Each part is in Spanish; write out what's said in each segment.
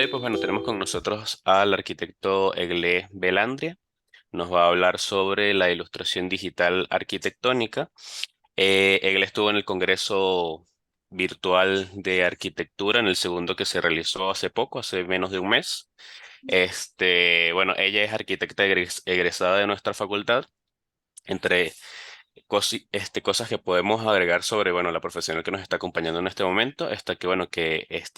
de hoy, pues bueno, tenemos con nosotros al arquitecto Eglé Belandria. Nos va a hablar sobre la ilustración digital arquitectónica. Eglé estuvo en el Congreso Virtual de Arquitectura, en el segundo que se realizó hace poco, hace menos de un mes. Bueno, ella es arquitecta egresada de nuestra facultad. Entre cosas que podemos agregar sobre, bueno, la profesional que nos está acompañando en este momento, está que, bueno, es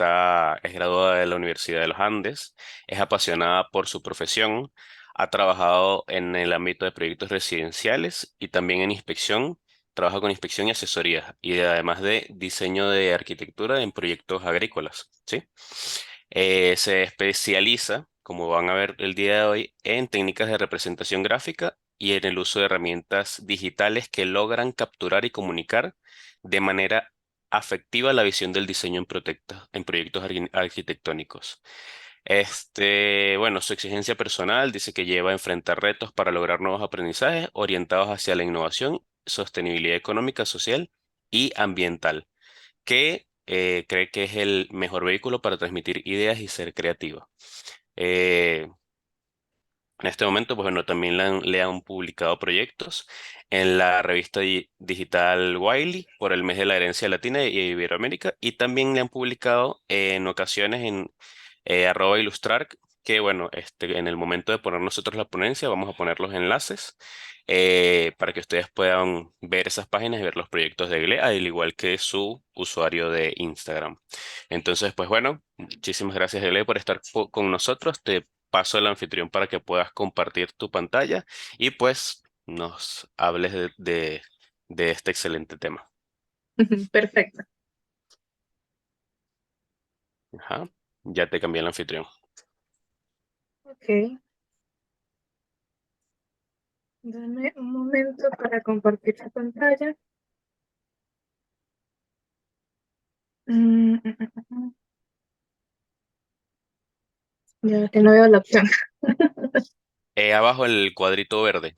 graduada de la Universidad de los Andes, es apasionada por su profesión, ha trabajado en el ámbito de proyectos residenciales y también en inspección, trabaja con inspección y asesoría, y además de diseño de arquitectura en proyectos agrícolas, ¿sí? Se especializa, como van a ver el día de hoy, en técnicas de representación gráfica y en el uso de herramientas digitales que logran capturar y comunicar de manera afectiva la visión del diseño en proyectos arquitectónicos. Bueno, su exigencia personal dice que lleva a enfrentar retos para lograr nuevos aprendizajes orientados hacia la innovación, sostenibilidad económica, social y ambiental, que cree que es el mejor vehículo para transmitir ideas y ser creativa. Eh, en este momento, pues bueno, también le han publicado proyectos en la revista digital Wiley por el mes de la herencia latina y Iberoamérica, y también le han publicado en ocasiones en @ilustrar, que bueno, en el momento de poner nosotros la ponencia vamos a poner los enlaces para que ustedes puedan ver esas páginas y ver los proyectos de GLE, al igual que su usuario de Instagram. Entonces, pues bueno, muchísimas gracias, GLE, por estar con nosotros. Te paso el anfitrión para que puedas compartir tu pantalla y pues nos hables de este excelente tema. Perfecto. Ajá, ya te cambié el anfitrión. Ok. Dame un momento para compartir la pantalla. Mm, mm, mm, mm. Ya que no veo la opción. Abajo el cuadrito verde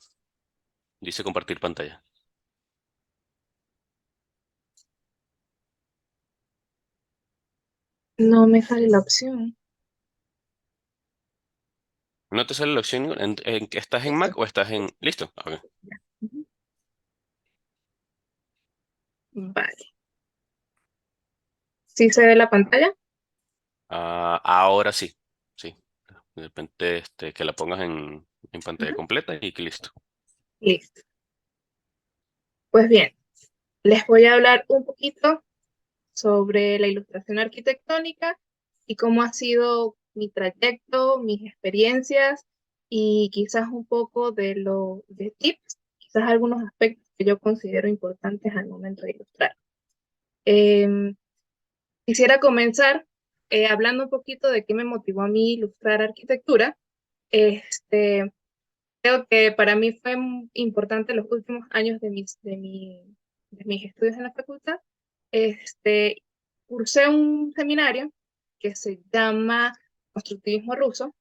dice compartir pantalla. No me sale la opción. ¿No te sale la opción en que estás en Listo. Mac o estás en... ¿Listo? Ok. Ujú. Vale. ¿Sí se ve la pantalla? Ah, ahora sí. Sí. De repente que la pongas en pantalla Ujú. completa y que listo. Listo. Pues bien, les voy a hablar un poquito sobre la ilustración arquitectónica y cómo ha sido mi trayecto, mis experiencias y quizás un poco de tips, quizás algunos aspectos que yo considero importantes al momento de ilustrar. Em, Quisiera comenzar hablando un poquito de qué me motivó a mí ilustrar arquitectura. Este, Creo que para mí fue importante los últimos años de mis estudios en la facultad. Este, Cursé un seminario que se llama Constructivismo Ruso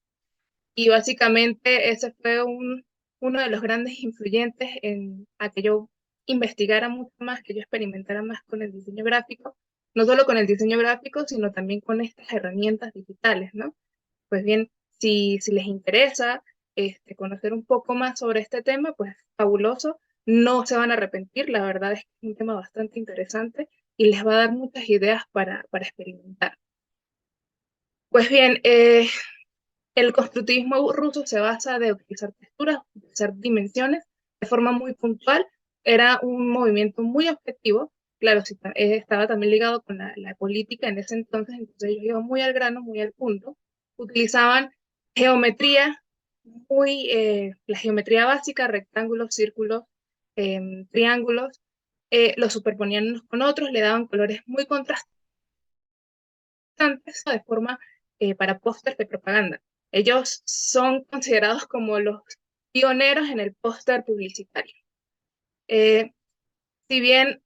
y básicamente ese fue uno de los grandes influyentes en a que yo investigara mucho más, que yo experimentara más con el diseño gráfico, no solo con el diseño gráfico, sino también con estas herramientas digitales, ¿no? Pues bien, si les interesa conocer un poco más sobre este tema, pues fabuloso, no se van a arrepentir, la verdad es que es un tema bastante interesante y les va a dar muchas ideas para experimentar. Pues bien, el constructivismo ruso se basa de utilizar texturas, utilizar dimensiones de forma muy puntual. Era un movimiento muy objetivo. Claro, sí, estaba también ligado con la política en ese entonces ellos iban muy al grano, muy al punto. Utilizaban geometría, la geometría básica, rectángulos, círculos, triángulos, los superponían unos con otros, le daban colores muy contrastantes de forma para pósters de propaganda. Ellos son considerados como los pioneros en el póster publicitario. Eh, si bien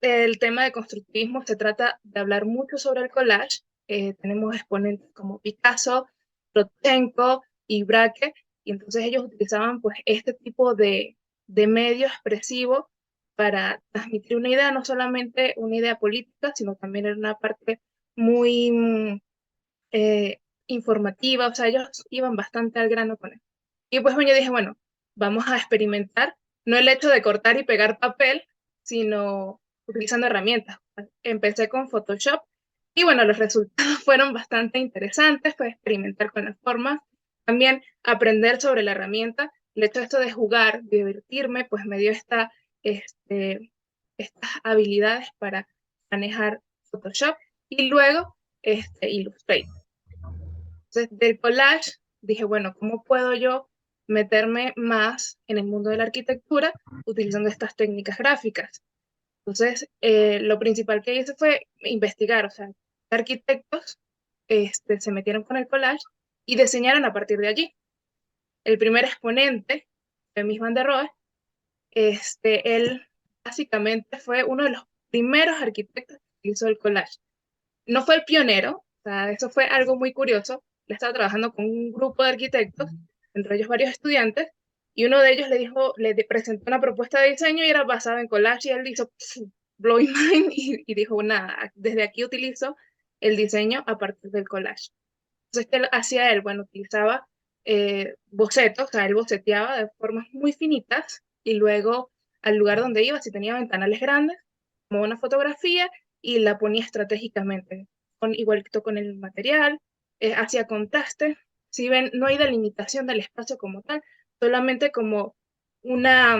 el tema de constructivismo se trata de hablar mucho sobre el collage, tenemos exponentes como Picasso, Rodchenko y Braque, y entonces ellos utilizaban pues este tipo de medio expresivo para transmitir una idea, no solamente una idea política, sino también en una parte muy informativa, o sea, ellos iban bastante al grano con eso. Y pues bueno, yo dije, bueno, vamos a experimentar, no el hecho de cortar y pegar papel, sino utilizando herramientas. Empecé con Photoshop y bueno, los resultados fueron bastante interesantes, pues experimentar con las formas, también aprender sobre la herramienta. El hecho de esto de jugar, divertirme, pues me dio estas habilidades para manejar Photoshop y luego Illustrator. Entonces, del collage dije, bueno, ¿cómo puedo yo meterme más en el mundo de la arquitectura utilizando estas técnicas gráficas? Entonces, lo principal que hice fue investigar, o sea, qué arquitectos se metieron con el collage y diseñaron a partir de allí. El primer exponente, Mies van der Rohe, él básicamente fue uno de los primeros arquitectos que hizo el collage. No fue el pionero, o sea, eso fue algo muy curioso. Le estaba trabajando con un grupo de arquitectos, entre ellos varios estudiantes, y uno de ellos presentó una propuesta de diseño y era basada en collage y él hizo blowing mind y dijo, nada, desde aquí utilizo el diseño a partir del collage. Entonces, ¿qué hacía él? Bueno, utilizaba bocetos, o sea, él boceteaba de formas muy finitas y luego al lugar donde iba, si tenía ventanales grandes, como una fotografía y la ponía estratégicamente, igualito con el material, hacía contraste. Si ven, no hay delimitación del espacio como tal, solamente como una,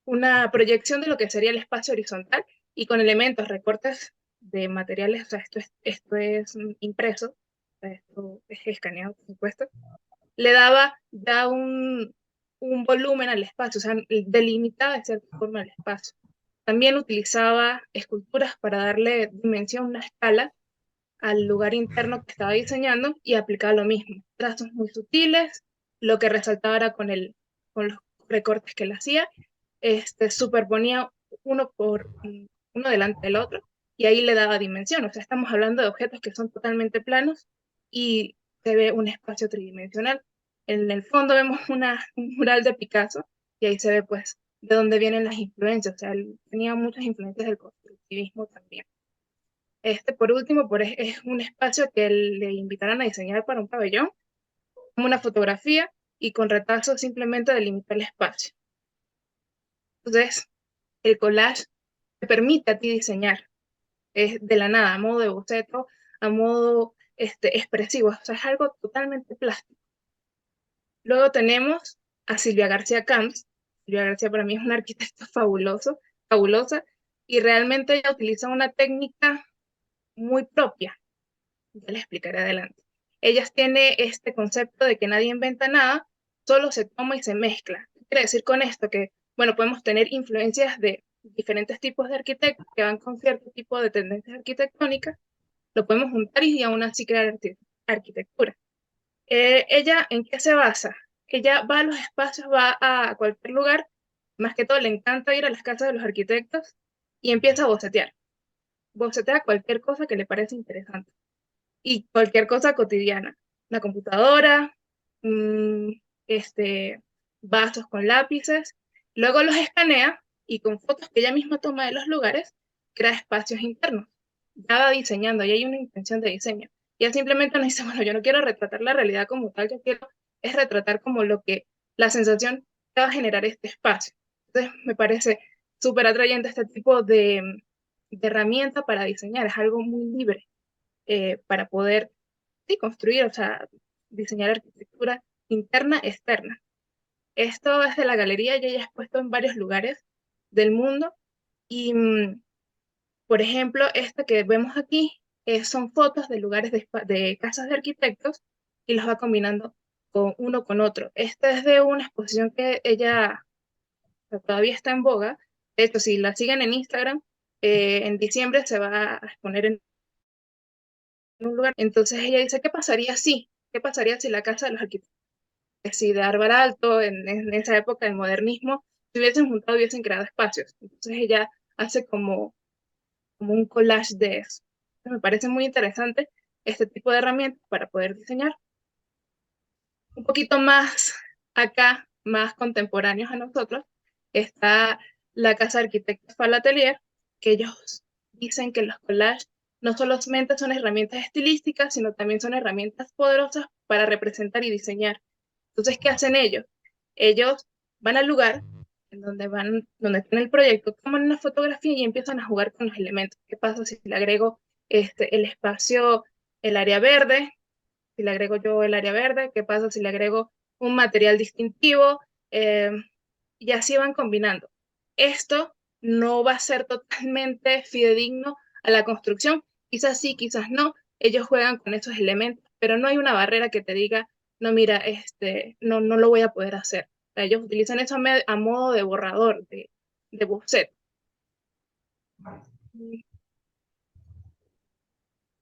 una proyección de lo que sería el espacio horizontal y con elementos, recortes de materiales, o sea, esto es impreso, esto es escaneado, por supuesto, le daba ya un volumen al espacio, o sea, delimitaba de cierta forma el espacio. También utilizaba esculturas para darle dimensión, una escala al lugar interno que estaba diseñando y aplicaba lo mismo. Trazos muy sutiles, lo que resaltaba era con los recortes que él hacía, superponía uno uno delante del otro y ahí le daba dimensión. O sea, estamos hablando de objetos que son totalmente planos y se ve un espacio tridimensional. En el fondo vemos un mural de Picasso y ahí se ve pues de dónde vienen las influencias. O sea, él tenía muchas influencias del constructivismo también. Por último, es un espacio que le invitaron a diseñar para un pabellón, como una fotografía y con retazos simplemente delimitar el espacio. Entonces, el collage te permite a ti diseñar de la nada, a modo de boceto, a modo expresivo, o sea, es algo totalmente plástico. Luego tenemos a Silvia García Camps. Silvia García para mí es una arquitecta fabulosa, y realmente ella utiliza una técnica muy propia. Ya les explicaré adelante. Ellas tiene este concepto de que nadie inventa nada, solo se toma y se mezcla. ¿Qué quiere decir con esto? Que, bueno, podemos tener influencias de diferentes tipos de arquitectos que van con cierto tipo de tendencias arquitectónicas, lo podemos juntar y aún así crear arquitectura. ¿Ella en qué se basa? Ella va a los espacios, va a cualquier lugar, más que todo le encanta ir a las casas de los arquitectos y empieza a bocetear. Bocetea cualquier cosa que le parece interesante y cualquier cosa cotidiana. La computadora, mmm, vasos con lápices, luego los escanea y con fotos que ella misma toma de los lugares, crea espacios internos. Ya va diseñando, y hay una intención de diseño. Y él simplemente nos dice, bueno, yo no quiero retratar la realidad como tal, yo quiero es retratar como la sensación que va a generar este espacio. Entonces me parece súper atrayente este tipo de herramienta para diseñar, es algo muy libre para poder sí, construir, o sea, diseñar arquitectura interna, externa. Esto es de la galería, yo ya he expuesto en varios lugares del mundo y, por ejemplo, esta que vemos aquí son fotos de lugares de casas de arquitectos y los va combinando con uno con otro. Esta es de una exposición que ella o sea, todavía está en boga. De hecho, si la siguen en Instagram, en diciembre se va a exponer en un lugar. Entonces ella dice, ¿qué pasaría si? ¿Qué pasaría si la casa de los arquitectos, si de Árbol Alto, en esa época del modernismo, se hubiesen juntado, hubiesen creado espacios? Entonces ella hace como un collage de eso. Entonces, me parece muy interesante este tipo de herramientas para poder diseñar. Un poquito más acá, más contemporáneos a nosotros, está la casa de arquitectos Falatelier, que ellos dicen que los collages no solamente son herramientas estilísticas, sino también son herramientas poderosas para representar y diseñar. Entonces, ¿qué hacen ellos? Ellos van al lugar en donde tiene el proyecto, toman una fotografía y empiezan a jugar con los elementos. ¿Qué pasa si le agrego el espacio, el área verde? Si le agrego yo el área verde, ¿qué pasa si le agrego un material distintivo? Eh, y así van combinando. Esto no va a ser totalmente fidedigno a la construcción, quizás sí, quizás no, ellos juegan con esos elementos, pero no hay una barrera que te diga, no, mira, no lo voy a poder hacer. O sea, ellos utilizan eso a modo de borrador, de boceto.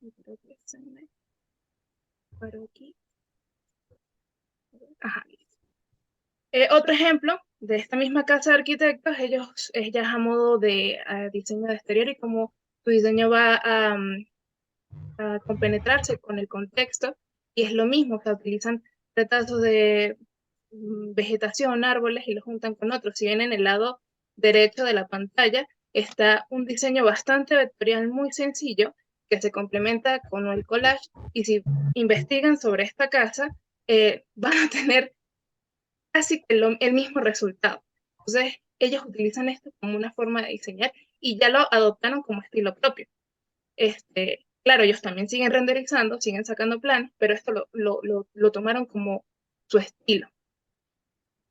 Creo que se me paró aquí. Ajá. Otro ejemplo de esta misma casa de arquitectos, ellas a modo de diseño de exterior y cómo tu diseño va a compenetrarse con el contexto, y es lo mismo, que utilizan retazos de vegetación, árboles, y los juntan con otros. Si bien en el lado derecho de la pantalla está un diseño bastante vectorial muy sencillo que se complementa con el collage, y si investigan sobre esta casa, van a tener casi que el mismo resultado. Entonces, ellos utilizan esto como una forma de diseñar y ya lo adoptaron como estilo propio. Claro, ellos también siguen renderizando, siguen sacando planos, pero esto lo tomaron como su estilo.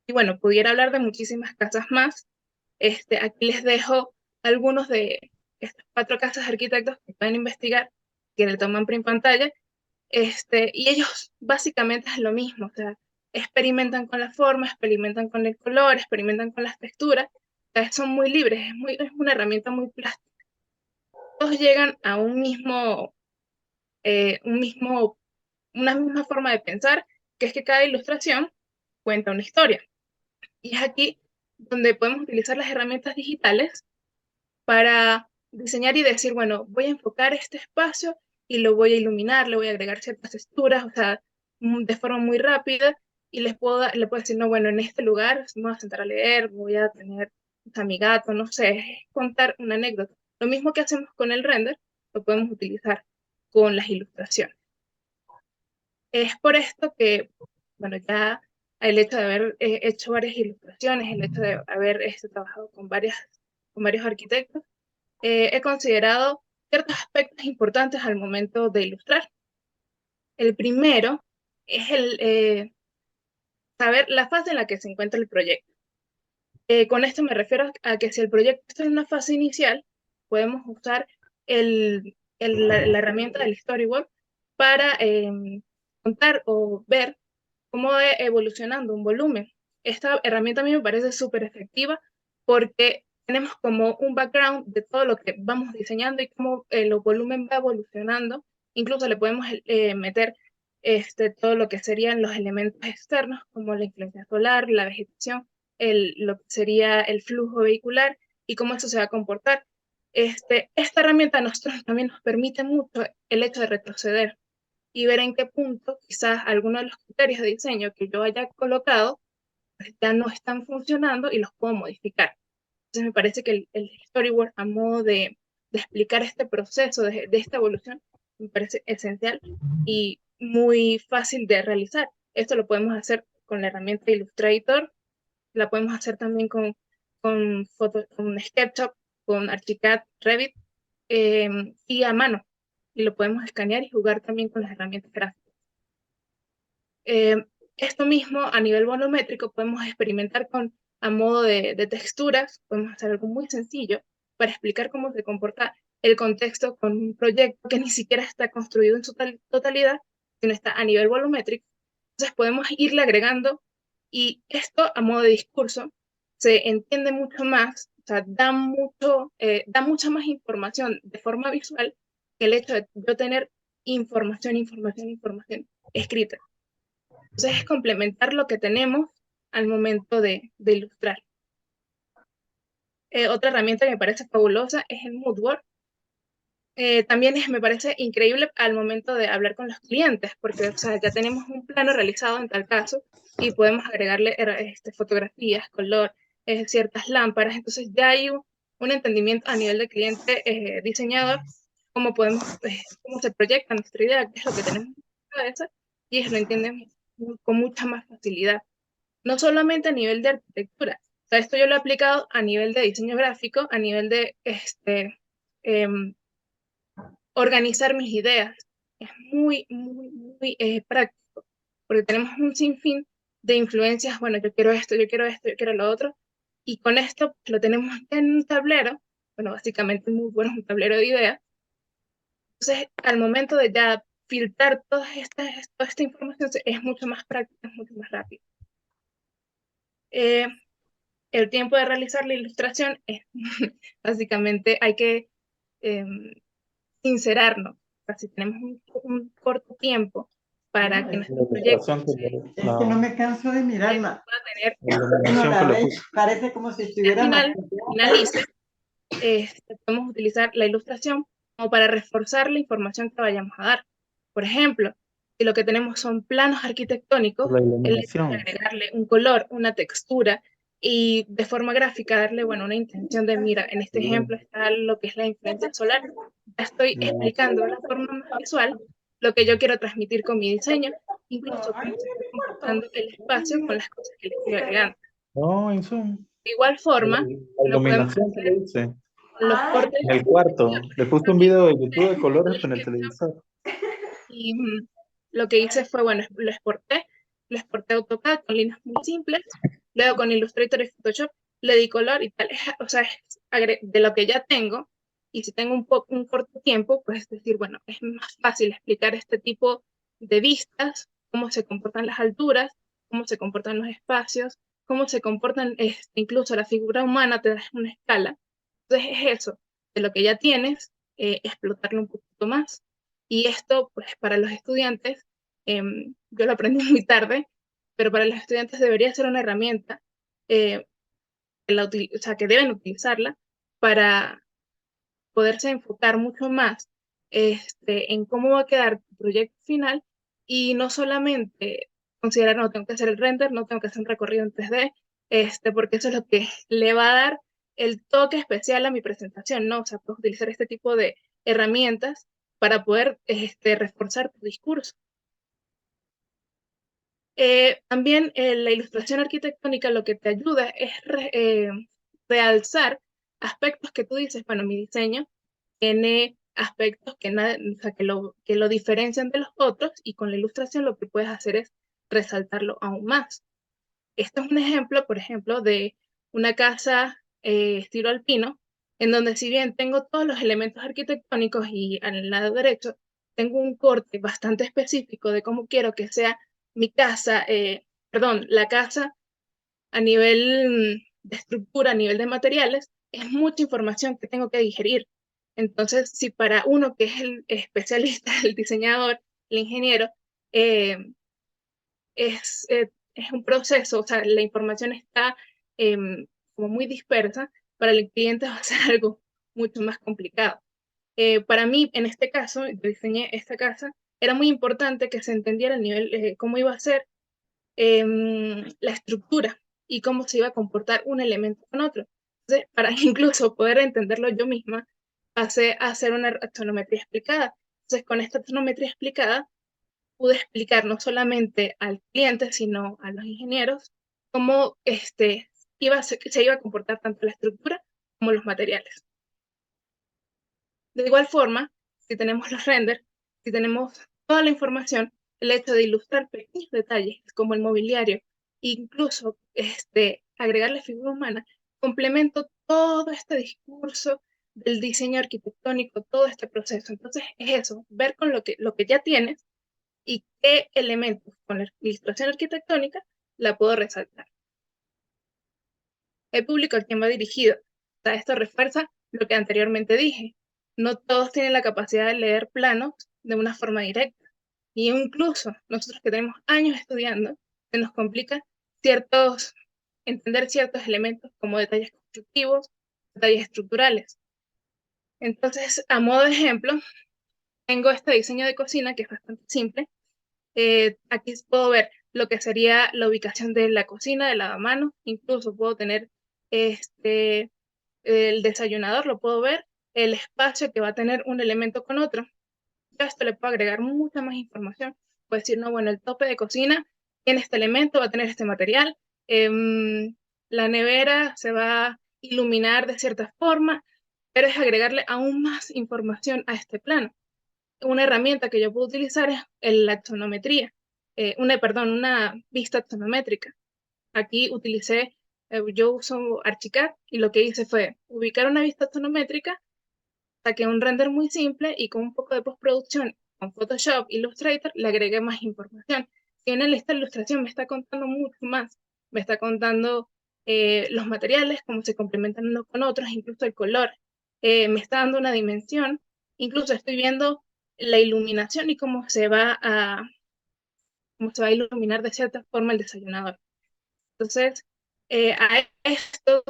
Y bueno, pudiera hablar de muchísimas casas más. Aquí les dejo algunos de estas 4 casas de arquitectos que pueden investigar, que le toman print pantalla. Y ellos básicamente es lo mismo, o sea, experimentan con la forma, experimentan con el color, experimentan con las texturas, o sea, son muy libres, es una herramienta muy plástica. Todos llegan a un mismo, una misma forma de pensar, que es que cada ilustración cuenta una historia. Y es aquí donde podemos utilizar las herramientas digitales para diseñar y decir, bueno, voy a enfocar este espacio y lo voy a iluminar, le voy a agregar ciertas texturas, o sea, de forma muy rápida, y le puedo decir, no, bueno, en este lugar me voy a sentar a leer, voy a tener a mi gato, no sé, contar una anécdota. Lo mismo que hacemos con el render, lo podemos utilizar con las ilustraciones. Es por esto que, bueno, ya el hecho de haber hecho varias ilustraciones, el hecho de haber trabajado con varios arquitectos, he considerado ciertos aspectos importantes al momento de ilustrar. El primero es saber la fase en la que se encuentra el proyecto. Con esto me refiero a que si el proyecto está en una fase inicial, podemos usar la herramienta del storyboard para contar o ver cómo va evolucionando un volumen. Esta herramienta a mí me parece súper efectiva porque tenemos como un background de todo lo que vamos diseñando y cómo el volumen va evolucionando. Incluso le podemos meter todo lo que serían los elementos externos, como la influencia solar, la vegetación, lo que sería el flujo vehicular y cómo eso se va a comportar. Esta herramienta a nosotros también nos permite mucho el hecho de retroceder y ver en qué punto quizás algunos de los criterios de diseño que yo haya colocado pues, ya no están funcionando y los puedo modificar. Entonces me parece que el storyboard a modo de explicar este proceso de esta evolución me parece esencial y muy fácil de realizar. Esto lo podemos hacer con la herramienta Illustrator, la podemos hacer también con SketchUp, con Archicad, Revit, y a mano. Y lo podemos escanear y jugar también con las herramientas gráficas. Esto mismo a nivel volumétrico podemos experimentar a modo de texturas, podemos hacer algo muy sencillo para explicar cómo se comporta el contexto con un proyecto que ni siquiera está construido en su totalidad, sino está a nivel volumétrico. Entonces podemos irle agregando, y esto a modo de discurso se entiende mucho más, o sea, da mucha más información de forma visual que el hecho de yo tener información escrita. Entonces es complementar lo que tenemos al momento de ilustrar. Otra herramienta que me parece fabulosa es el Moodboard. También me parece increíble al momento de hablar con los clientes, porque o sea, ya tenemos un plano realizado en tal caso y podemos agregarle fotografías, color, ciertas lámparas. Entonces ya hay un entendimiento a nivel de cliente diseñador cómo podemos, cómo se proyecta nuestra idea, qué es lo que tenemos en la cabeza, y ellos lo entienden con mucha más facilidad. No solamente a nivel de arquitectura, o sea, esto yo lo he aplicado a nivel de diseño gráfico, a nivel de organizar mis ideas. Es muy práctico, porque tenemos un sinfín de influencias, bueno, yo quiero esto, yo quiero esto, yo quiero lo otro, y con esto lo tenemos en un tablero, bueno, básicamente muy bueno, un tablero de ideas. Entonces, al momento de ya filtrar toda esta información, es mucho más práctico, es mucho más rápido. El tiempo de realizar la ilustración es básicamente hay que eh, sincerarnos. O sea, si tenemos un corto tiempo para que La nuestro proyecto ilustración Es que no me canso de mirarla. pueda tener la Uno iluminación la que le ve, puse. parece como si al estuviera final, maquillada. finalice, podemos utilizar la ilustración como para reforzar la información que vayamos a dar. Por ejemplo, si lo que tenemos son planos arquitectónicos, La el hecho de iluminación. agregarle un color, una textura y de forma gráfica darle, bueno, una intención de, mira, en este ejemplo está lo que es la influencia solar. Ya estoy explicando de una forma más visual lo que yo quiero transmitir con mi diseño, incluso cómo se está comportando el espacio con las cosas que le estoy agregando. No, en Zoom. De igual La forma, lo podemos iluminación que le hacer hice. con los cortes En el cuarto. Le puse un video de YouTube de colores con el SketchUp, televisor. y lo que hice fue, bueno, lo exporté a AutoCAD con líneas muy simples, luego con Illustrator y Photoshop le di color y tal, o sea, de lo que ya tengo, y si tengo un corto tiempo, pues decir, bueno, es más fácil explicar este tipo de vistas, cómo se comportan las alturas, cómo se comportan los espacios, cómo se comportan incluso la figura humana, te das una escala. Entonces es eso, de lo que ya tienes, explotarlo un poquito más. Y esto, pues para los estudiantes, yo lo aprendí muy tarde, pero para los estudiantes debería ser una herramienta eh, o sea, que deben utilizarla para poderse enfocar mucho más en cómo va a quedar tu proyecto final y no solamente considerar, no, tengo que hacer el render, no tengo que hacer un recorrido en 3D, porque eso es lo que le va a dar el toque especial a mi presentación, ¿no? O sea, puedes utilizar este tipo de herramientas para poder reforzar tu discurso. También la ilustración arquitectónica lo que te ayuda es realzar aspectos que tú dices, bueno, mi diseño tiene aspectos o sea, que lo diferencian de los otros, y con la ilustración lo que puedes hacer es resaltarlo aún más. Este es un ejemplo, por ejemplo, de una casa estilo alpino, en donde si bien tengo todos los elementos arquitectónicos y al lado derecho tengo un corte bastante específico de cómo quiero que sea mi casa, perdón, la casa a nivel de estructura, a nivel de materiales, es mucha información que tengo que digerir. Entonces, si para uno que es el especialista, el diseñador, el ingeniero, eh, es un proceso, o sea, la información está como muy dispersa, para el cliente va a ser algo mucho más complicado. Para mí, en este caso, yo diseñé esta casa, era muy importante que se entendiera el nivel, cómo iba a ser la estructura y cómo se iba a comportar un elemento con otro. Entonces, para incluso poder entenderlo yo misma, pasé a hacer una taxonometría explicada. Entonces, con esta taxonometría explicada, pude explicar no solamente al cliente, sino a los ingenieros, cómo se iba a comportar tanto la estructura como los materiales. De igual forma, si tenemos los renders, si tenemos toda la información, el hecho de ilustrar pequeños detalles como el mobiliario, incluso agregarle figura humana, complemento todo este discurso del diseño arquitectónico, todo este proceso. Entonces es eso, ver con lo que ya tienes y qué elementos con la ilustración arquitectónica la puedo resaltar. El público al quien va dirigido. O sea, esto refuerza lo que anteriormente dije. No todos tienen la capacidad de leer planos de una forma directa. Y incluso nosotros que tenemos años estudiando, se nos complica entender ciertos elementos como detalles constructivos, detalles estructurales. Entonces, a modo de ejemplo, tengo este diseño de cocina que es bastante simple. Aquí puedo ver lo que sería la ubicación de la cocina, del lavamanos, incluso puedo tener el desayunador, lo puedo ver, el espacio que va a tener un elemento con otro. Yo a esto le puedo agregar mucha más información. Puedo decir, no, bueno, el tope de cocina tiene este elemento, va a tener este material, la nevera se va a iluminar de cierta forma, pero es agregarle aún más información a este plano. Una herramienta que yo puedo utilizar es la axonometría, una vista axonométrica. Aquí yo uso Archicad y lo que hice fue ubicar una vista axonométrica, saqué un render muy simple y con un poco de postproducción con Photoshop, Illustrator, le agregué más información. Si en esta ilustración me está contando mucho más, me está contando los materiales, cómo se complementan unos con otros, incluso el color, me está dando una dimensión, incluso estoy viendo la iluminación y cómo se va a iluminar de cierta forma el desayunador. Entonces, a esto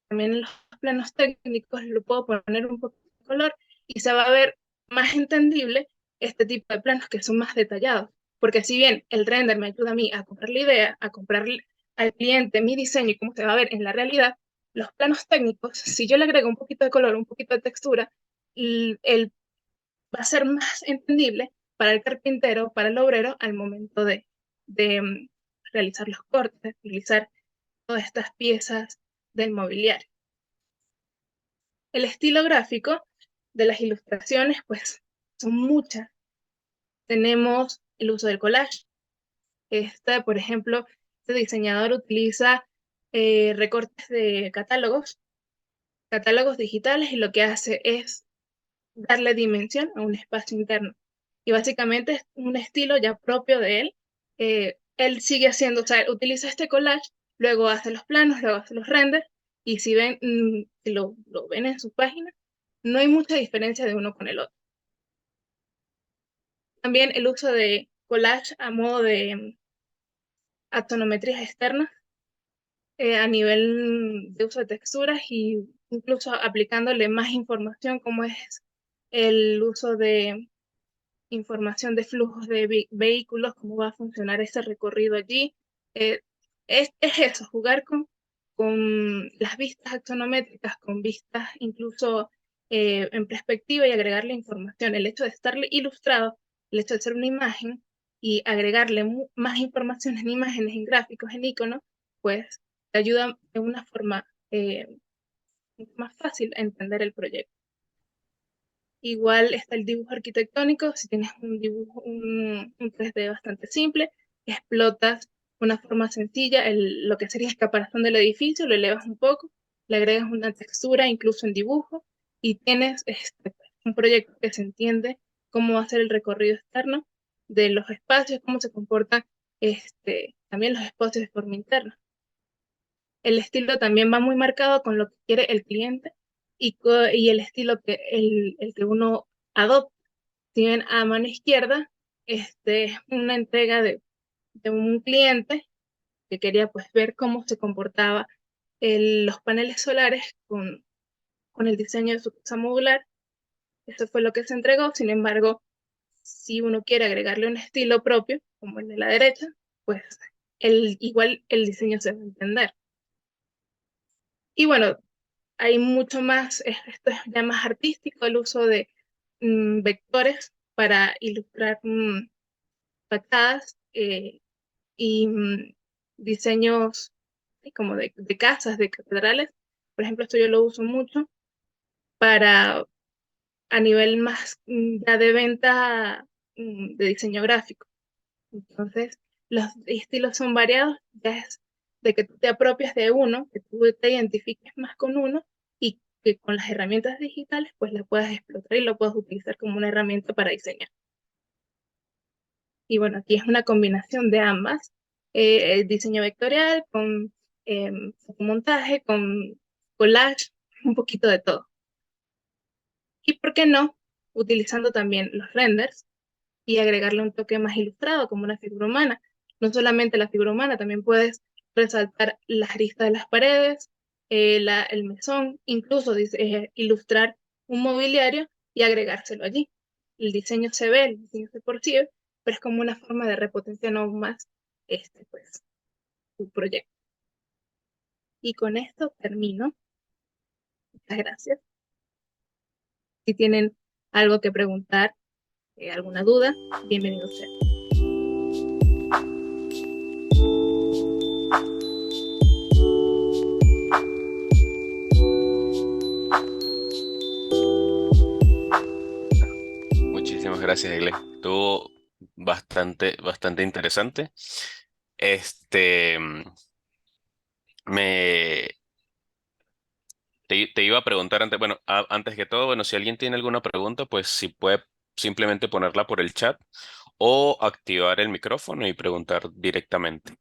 también en los planos técnicos lo puedo poner un poco de color y se va a ver más entendible este tipo de planos que son más detallados. Porque si bien el render me ayuda a mí a comprar la idea, a comprarle al cliente mi diseño y cómo se va a ver en la realidad, los planos técnicos, si yo le agrego un poquito de color, un poquito de textura, va a ser más entendible para el carpintero, para el obrero, al momento de realizar los cortes, realizar todas estas piezas del mobiliario. El estilo gráfico de las ilustraciones, pues, son muchas. Tenemos el uso del collage. Por ejemplo, este diseñador utiliza recortes de catálogos digitales, y lo que hace es darle dimensión a un espacio interno. Y básicamente es un estilo ya propio de él. Él sigue haciendo, o sea, utiliza este collage, luego hace los planos, luego hace los renders, y si ven, si lo ven en su página, no hay mucha diferencia de uno con el otro. También el uso de collage a modo de axonometrías externas, a nivel de uso de texturas, y incluso aplicándole más información, como es el uso de información de flujos de vehículos, cómo va a funcionar ese recorrido allí. Eh, es eso, jugar con las vistas axonométricas, con vistas incluso en perspectiva, y agregarle información. El hecho de estarle ilustrado, el hecho de ser una imagen y agregarle más información en imágenes, en gráficos, en iconos, pues te ayuda de una forma más fácil a entender el proyecto. Igual está el dibujo arquitectónico. Si tienes un 3D bastante simple, explotas una forma sencilla, lo que sería el caparazón del edificio, lo elevas un poco, le agregas una textura, incluso en dibujo, y tienes un proyecto que se entiende cómo va a ser el recorrido externo de los espacios, cómo se comportan también los espacios de forma interna. El estilo también va muy marcado con lo que quiere el cliente y el estilo el que uno adopta. Si ven a mano izquierda, una entrega de un cliente que quería, pues, ver cómo se comportaba los paneles solares con el diseño de su casa modular. Eso fue lo que se entregó. Sin embargo, si uno quiere agregarle un estilo propio, como el de la derecha, pues igual el diseño se va a entender. Y bueno, hay mucho más, esto es ya más artístico, el uso de vectores para ilustrar fachadas y diseños como de casas, de catedrales. Por ejemplo, esto yo lo uso mucho para a nivel más ya de venta de diseño gráfico. Entonces, los estilos son variados, ya es de que tú te apropias de uno, que tú te identifiques más con uno, y que con las herramientas digitales pues la puedas explotar y lo puedas utilizar como una herramienta para diseñar. Y bueno, aquí es una combinación de ambas, el diseño vectorial con fotomontaje, con collage, un poquito de todo. Y por qué no, utilizando también los renders y agregarle un toque más ilustrado, como una figura humana. No solamente la figura humana, también puedes resaltar las aristas de las paredes, el mesón, incluso ilustrar un mobiliario y agregárselo allí. El diseño se ve, el diseño se percibe, pero es como una forma de repotenciar aún más pues, tu proyecto. Y con esto termino. Muchas gracias. Si tienen algo que preguntar, alguna duda, bienvenido sea. Muchísimas gracias, Egle. Estuvo bastante interesante. Este, me, te iba a preguntar antes, bueno, antes que todo, bueno, si alguien tiene alguna pregunta, pues si puede simplemente ponerla por el chat o activar el micrófono y preguntar directamente.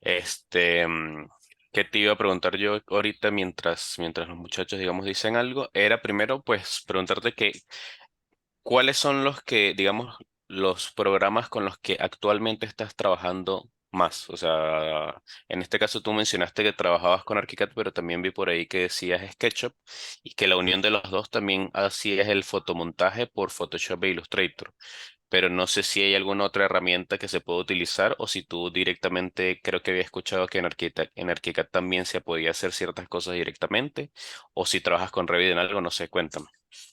Este, ¿Qué te iba a preguntar yo ahorita mientras los muchachos, digamos, dicen algo? Era primero, pues, preguntarte que ¿cuáles son los que, digamos, los programas con los que actualmente estás trabajando más? O sea, en este caso tú mencionaste que trabajabas con ArchiCAD, pero también vi por ahí que decías SketchUp y que la unión de los dos también hacías el fotomontaje por Photoshop e Illustrator. Pero no sé si hay alguna otra herramienta que se pueda utilizar o si tú directamente, creo que había escuchado que en ArchiCAD también se podía hacer ciertas cosas directamente, o si trabajas con Revit en algo, no sé, cuéntame.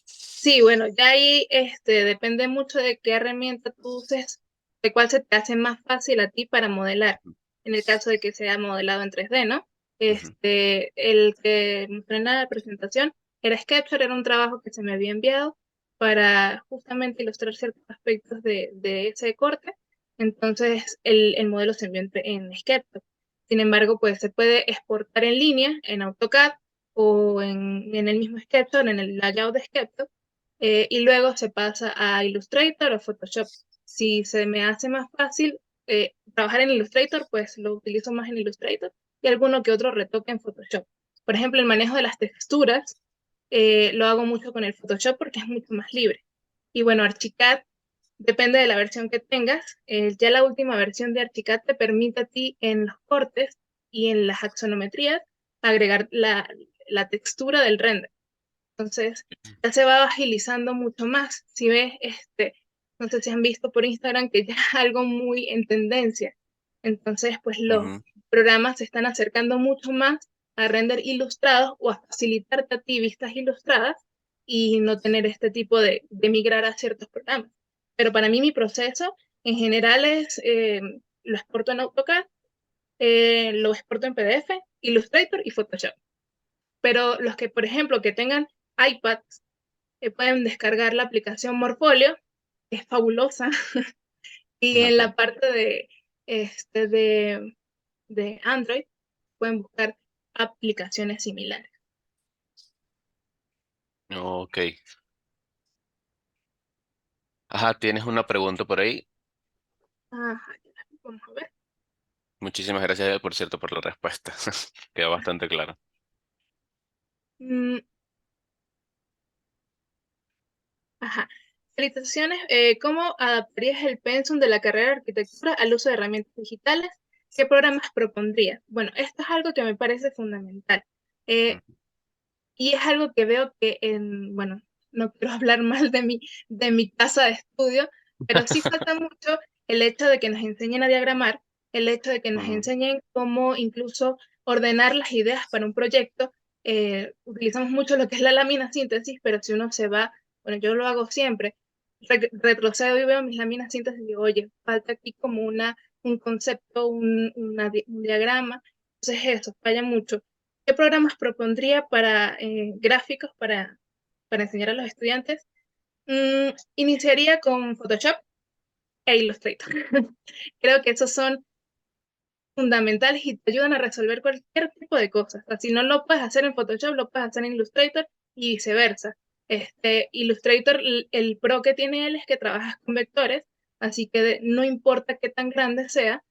Sí, bueno, ya ahí depende mucho de qué herramienta tú uses, de cuál se te hace más fácil a ti para modelar, en el caso de que sea modelado en 3D, ¿no? Ujú, El que mostré en la presentación era Sketcher, era un trabajo que se me había enviado para justamente ilustrar ciertos aspectos de ese corte. Entonces, el modelo se envió en Sketcher. Sin embargo, pues se puede exportar en línea en AutoCAD o en el mismo Sketcher, en el layout de Sketcher, y luego se pasa a Illustrator o Photoshop. Si se me hace más fácil trabajar en Illustrator, pues lo utilizo más en Illustrator y alguno que otro retoque en Photoshop. Por ejemplo, el manejo de las texturas lo hago mucho con el Photoshop porque es mucho más libre. Y bueno, Archicad depende de la versión que tengas. Ya la última versión de Archicad te permite a ti en los cortes y en las axonometrías agregar la textura del render. Entonces, ya se va agilizando mucho más. Si ves, no sé si han visto por Instagram que ya es algo muy en tendencia. Entonces, pues los ujú. programas se están acercando mucho más a render ilustrados o a facilitarte a ti vistas ilustradas y no tener este tipo de migrar a ciertos programas. Pero para mí mi proceso en general es, lo exporto en AutoCAD, lo exporto en PDF, Illustrator y Photoshop. Pero los que, por ejemplo, que tengan iPads, pueden descargar la aplicación Morfolio, que es fabulosa, y en Ok, la parte este, de, de Android pueden buscar aplicaciones similares. ok. Ajá, ¿tienes una pregunta por ahí? Ajá, vamos a ver. Muchísimas gracias, por cierto, por la respuesta. Quedó bastante claro. Mm, ajá. Felicitaciones. ¿Cómo adaptarías el pensum de la carrera de arquitectura al uso de herramientas digitales? ¿Qué programas propondrías? Bueno, esto es algo que me parece fundamental. Eh, Ujú. Y es algo que veo que bueno, no quiero hablar mal de mi casa de estudio, pero sí falta mucho el hecho de que nos enseñen a diagramar, el hecho de que nos Ujú, enseñen cómo incluso ordenar las ideas para un proyecto. Utilizamos mucho lo que es la lámina síntesis, pero si uno se va, bueno, yo lo hago siempre, retrocedo y veo mis láminas síntesis y digo, oye, falta aquí como un concepto, un diagrama. Entonces eso, falla mucho. ¿Qué programas propondría para gráficos para enseñar a los estudiantes? Iniciaría con Photoshop e Illustrator. Creo que esos son fundamentales y te ayudan a resolver cualquier tipo de cosas. O sea, si no lo puedes hacer en Photoshop, lo puedes hacer en Illustrator y viceversa. Illustrator, el pro que tiene él es que trabajas con vectores, así que no importa qué tan grande sea,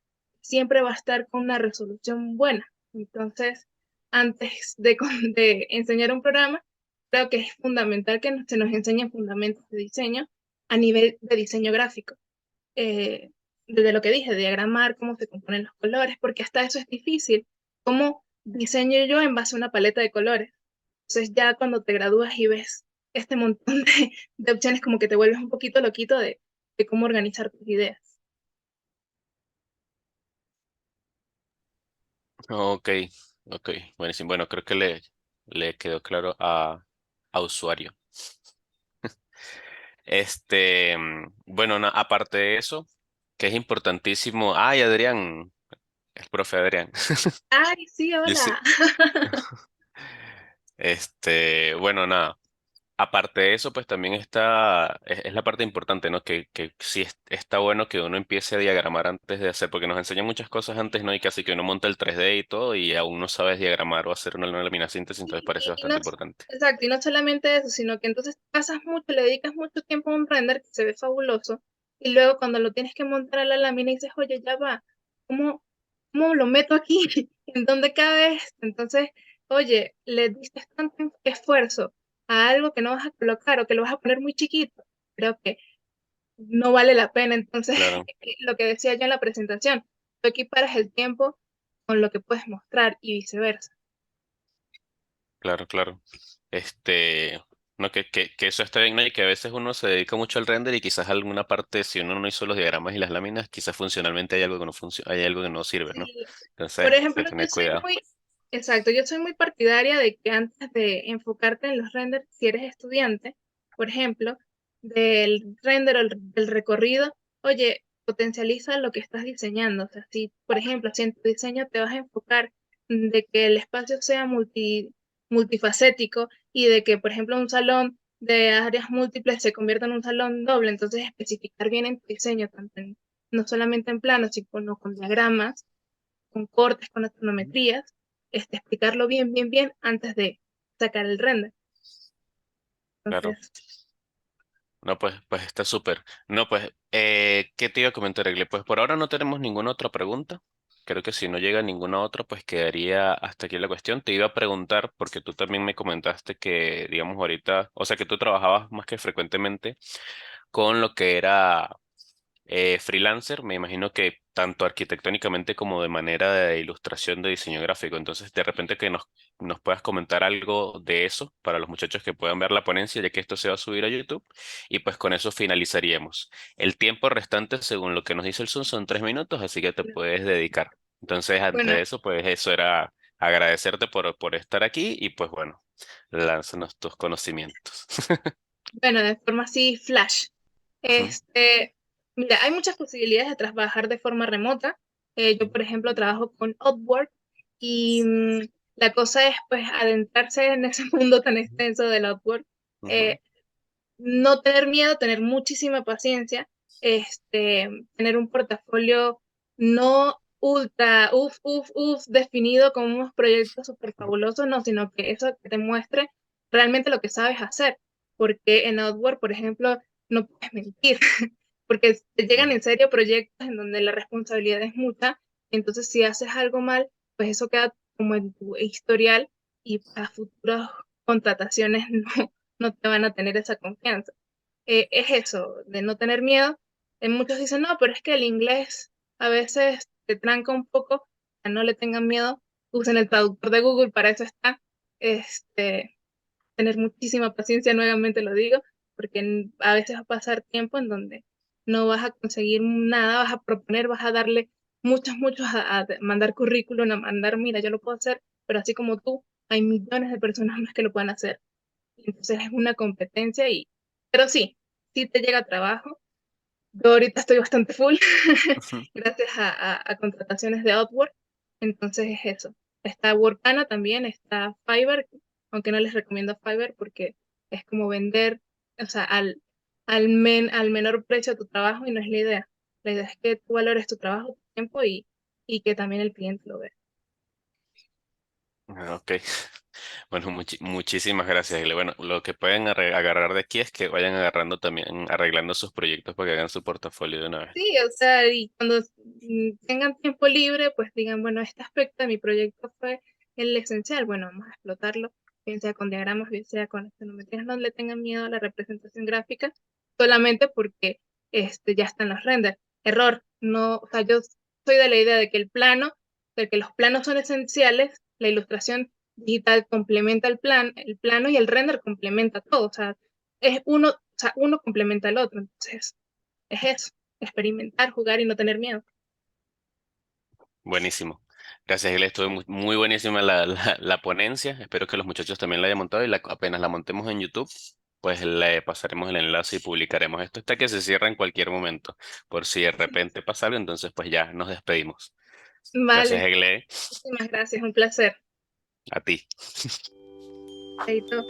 siempre va a estar con una resolución buena. Entonces, antes de enseñar un programa, creo que es fundamental que se nos enseñen fundamentos de diseño a nivel de diseño gráfico. eh, Desde lo que dije, diagramar cómo se componen los colores, porque hasta eso es difícil. ¿Cómo diseño yo en base a una paleta de colores? Entonces ya cuando te gradúas y ves este montón de opciones, como que te vuelves un poquito loquito de cómo organizar tus ideas. ok, ok. Buenísimo. Bueno, creo que le quedó claro a usuario. Bueno, aparte de eso, que es importantísimo. Ay, Adrián, el profe Adrián. Ay, sí, Yo sí. hola. Bueno, nada. Aparte de eso, pues también es la parte importante, ¿no? Que sí está bueno que uno empiece a diagramar antes de hacer, porque nos enseñan muchas cosas antes, ¿no? Y casi que uno monta el 3D y todo, y aún no sabes diagramar o hacer una lámina síntesis, entonces parece Y bastante importante. exacto, y no solamente eso, sino que entonces pasas mucho, le dedicas mucho tiempo a un render que se ve fabuloso, y luego cuando lo tienes que montar a la lámina dices, oye, ya va, ¿cómo, cómo lo meto aquí? ¿En dónde cabe esto? Entonces, oye, le diste tanto esfuerzo a algo que no vas a colocar o que lo vas a poner muy chiquito, creo que no vale la pena. Entonces, Claro, lo que decía yo en la presentación, tú equiparas el tiempo con lo que puedes mostrar y viceversa. claro, claro. No, que eso está bien, ¿no? Y que a veces uno se dedica mucho al render y quizás alguna parte, si uno no hizo los diagramas y las láminas, quizás funcionalmente hay algo que no funciona, hay algo que no sirve, ¿no? Sí. Por Entonces, de ejemplo, yo tener soy cuidado. muy, exacto, yo soy muy partidaria de que antes de enfocarte en los renders, si eres estudiante, por ejemplo, del render o del recorrido, oye, potencializa lo que estás diseñando. O sea, si, por ejemplo, si en tu diseño te vas a enfocar de que el espacio sea multifacético y de que, por ejemplo, un salón de áreas múltiples se convierta en un salón doble, entonces especificar bien en tu diseño, no solamente en planos, sino con diagramas con cortes, con astrometrías, explicarlo bien, bien, bien antes de sacar el render. Claro. Entonces, No, pues está súper. No, pues, ¿qué te iba a comentar, Egle? Pues por ahora no tenemos ninguna otra pregunta. Creo que si no llega ninguna otra, pues quedaría hasta aquí la cuestión. Te iba a preguntar, porque tú también me comentaste que, digamos, ahorita, o sea, que tú trabajabas más que frecuentemente con lo que era freelancer, me imagino que tanto arquitectónicamente como de manera de ilustración de diseño gráfico. Entonces, de repente que nos puedas comentar algo de eso para los muchachos que puedan ver la ponencia, ya que esto se va a subir a YouTube. Y pues con eso finalizaríamos. El tiempo restante, según lo que nos dice el Zoom, son 3 minutos, así que te puedes dedicar. Entonces, antes bueno, de eso, pues eso era agradecerte por estar aquí y pues bueno, lánzanos tus conocimientos. bueno, de forma así, flash. Mira, hay muchas posibilidades de trabajar de forma remota. Yo, por ejemplo, trabajo con Upwork y la cosa es, pues, adentrarse en ese mundo tan extenso del Upwork. Ujú, Eh, no tener miedo, tener muchísima paciencia, tener un portafolio no ultra, definido como unos proyectos súper fabulosos, no, sino que eso te muestre realmente lo que sabes hacer, porque en Outward, por ejemplo, no puedes mentir, porque te llegan ujú. en serio proyectos en donde la responsabilidad es mucha, entonces si haces algo mal, pues eso queda como en tu historial y para futuras contrataciones no te van a tener esa confianza. Es eso, de no tener miedo. Muchos dicen, no, pero es que el inglés a veces te tranca un poco, no le tengan miedo, usen el traductor de Google, para eso está. Este, tener muchísima paciencia, nuevamente lo digo, porque a veces va a pasar tiempo en donde no vas a conseguir nada, vas a proponer, vas a darle muchos a mandar currículum, a mandar, mira, yo lo puedo hacer, pero así como tú, hay millones de personas más que lo pueden hacer. Entonces es una competencia pero sí, sí te llega trabajo. Yo ahorita estoy bastante full gracias a contrataciones de Upwork. Entonces es eso. Está Workana también, está Fiverr, aunque no les recomiendo Fiverr porque es como vender, o sea, al menor precio tu trabajo y no es la idea. La idea es que tú valores tu trabajo, tu tiempo y que también el cliente lo vea. Ok. Bueno, muchísimas gracias, Ile. Bueno, lo que pueden agarrar de aquí es que vayan agarrando también, arreglando sus proyectos para que hagan su portafolio de una vez. Sí, o sea, y cuando tengan tiempo libre, pues digan, bueno, este aspecto de mi proyecto fue el esencial, bueno, vamos a explotarlo, bien sea con diagramas, bien sea con econometrías, no le tengan miedo a la representación gráfica, solamente porque ya están los renders. Error, no, o sea, yo soy de la idea de que de que los planos son esenciales, la ilustración digital complementa el plano y el render complementa todo, o sea, uno complementa al otro, entonces es eso, experimentar, jugar y no tener miedo. Buenísimo. Gracias, Ile. Estuvo muy buenísima la ponencia. Espero que los muchachos también la hayan montado y apenas la montemos en YouTube, pues le pasaremos el enlace y publicaremos esto hasta que se cierre en cualquier momento. Por si de repente pasa algo, entonces pues ya nos despedimos. Gracias, Vale, Egle. muchísimas gracias, un placer. A ti. Chaito.